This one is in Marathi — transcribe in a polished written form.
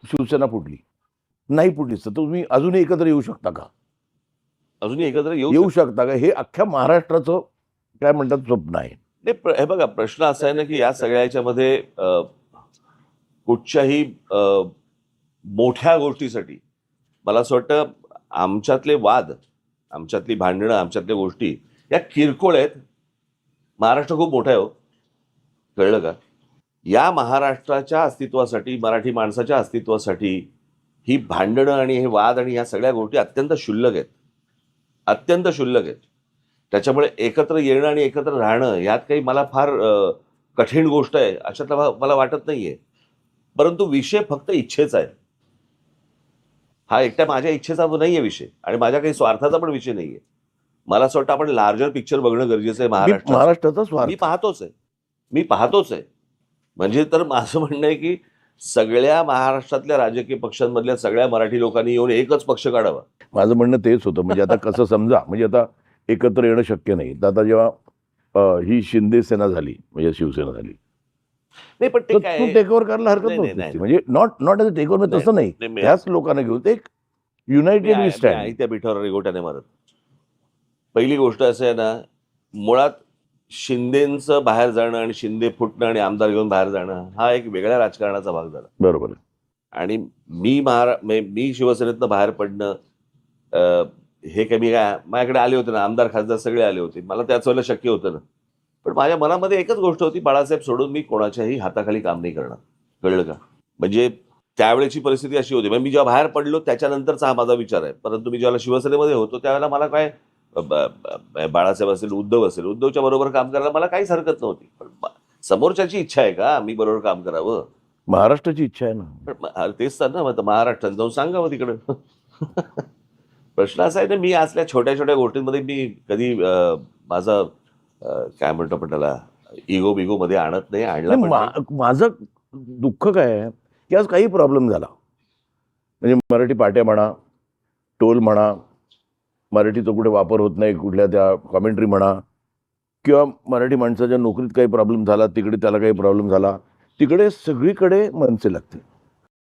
शिवसेना फुटली, नाही फुटली तर तुम्ही अजूनही एकत्र येऊ शकता का? अजूनही एकत्र येऊ शकता का? हे अख्ख्या महाराष्ट्राचं काय म्हणतात स्वप्न आहे. नाही, हे बघा, प्रश्न असा आहे ना की या सगळ्या याच्यामध्ये कुठच्याही मोठ्या गोष्टीसाठी मला असं वाटतं आमच्यातले वाद, आमच्यातली भांडणं, आमच्यातल्या गोष्टी या किरकोळ आहेत. महाराष्ट्र खूप मोठा आहे हो, कळलं का? या महाराष्ट्राच्या अस्तित्वासाठी, मराठी माणसाच्या अस्तित्वासाठी ही भांडणं आणि हे वाद आणि ह्या सगळ्या गोष्टी अत्यंत क्षुल्लक आहेत, अत्यंत क्षुल्लक आहेत. त्याच्यामुळे एकत्र येणं आणि एकत्र राहणं यात काही मला फार कठीण गोष्ट आहे अशातला मला वाटत नाहीये. परंतु विषय फक्त इच्छेचा आहे. हा एकट्या माझ्या इच्छेचा नाहीये विषय आणि माझ्या काही स्वार्थाचा पण विषय नाहीये. मला असं वाटतं आपण लार्जर पिक्चर बघणं गरजेचं आहे. महाराष्ट्राचा स्वार्थ मी पाहतोच आहे. म्हणजे तर माझं म्हणणं आहे की सगळ्या महाराष्ट्रातल्या राजकीय पक्षांमधल्या सगळ्या मराठी लोकांनी येऊन एकच पक्ष काढावा. माझं म्हणणं तेच होतं. म्हणजे आता कसं समजा, म्हणजे आता एकत्र येणं शक्य नाही, तर आता जेव्हा ही शिंदे सेना झाली म्हणजे शिवसेना झाली, नाही पण तू टेक ओव्हर करायला हरकत नव्हती. म्हणजे not as a take over, तसं नाही, त्याच लोकांना घेऊन ते एक युनायटेड वी स्टँड. त्या पिठावर रेगोट्याने मारत. पहिली गोष्ट असं आहे ना, मुळात शिंदेचं बाहेर जाणं आणि शिंदे फुटणं आणि आमदार घेऊन बाहेर जाणं हा एक वेगळ्या राजकारणाचा भाग झाला. बरोबर. आणि मी शिवसेनेतनं बाहेर पडणं हे काही माझ्याकडे आले होते ना, आमदार खासदार सगळे आले होते, मला त्याच वेळेला शक्य होतं ना. पण माझ्या मनामध्ये एकच गोष्ट होती, बाळासाहेब सोडून मी कोणाच्याही हाताखाली काम नाही करणार, कळलं का? म्हणजे त्यावेळेची परिस्थिती अशी होती. म्हणजे मी जेव्हा बाहेर पडलो त्याच्यानंतरचा हा माझा विचार आहे. परंतु मी जेव्हा शिवसेनेमध्ये होतो त्यावेळेला मला काय बाळासाहेब असेल, उद्धवच्या बरोबर काम करायला मला काहीच हरकत नव्हती. पण समोरच्याची इच्छा आहे का मी बरोबर काम करावं? महाराष्ट्राची इच्छा आहे ना. पण तेच तर ना, महाराष्ट्रात जाऊन सांगावं तिकडं. प्रश्न असा आहे ना, मी असल्या छोट्या छोट्या गोष्टींमध्ये मी कधी माझा काय म्हणतो आपण त्याला इगो बिगो मध्ये आणत नाही, आणला. माझं दुःख काय आहे की आज काही प्रॉब्लेम झाला म्हणजे मराठी पाट्या म्हणा, टोल म्हणा, मराठीचा कुठे वापर होत नाही कुठल्या त्या कॉमेंट्री म्हणा, किंवा मराठी माणसाच्या नोकरीत काही प्रॉब्लेम झाला, तिकडे त्याला काही प्रॉब्लेम झाला, तिकडे सगळीकडे मनसे लागते.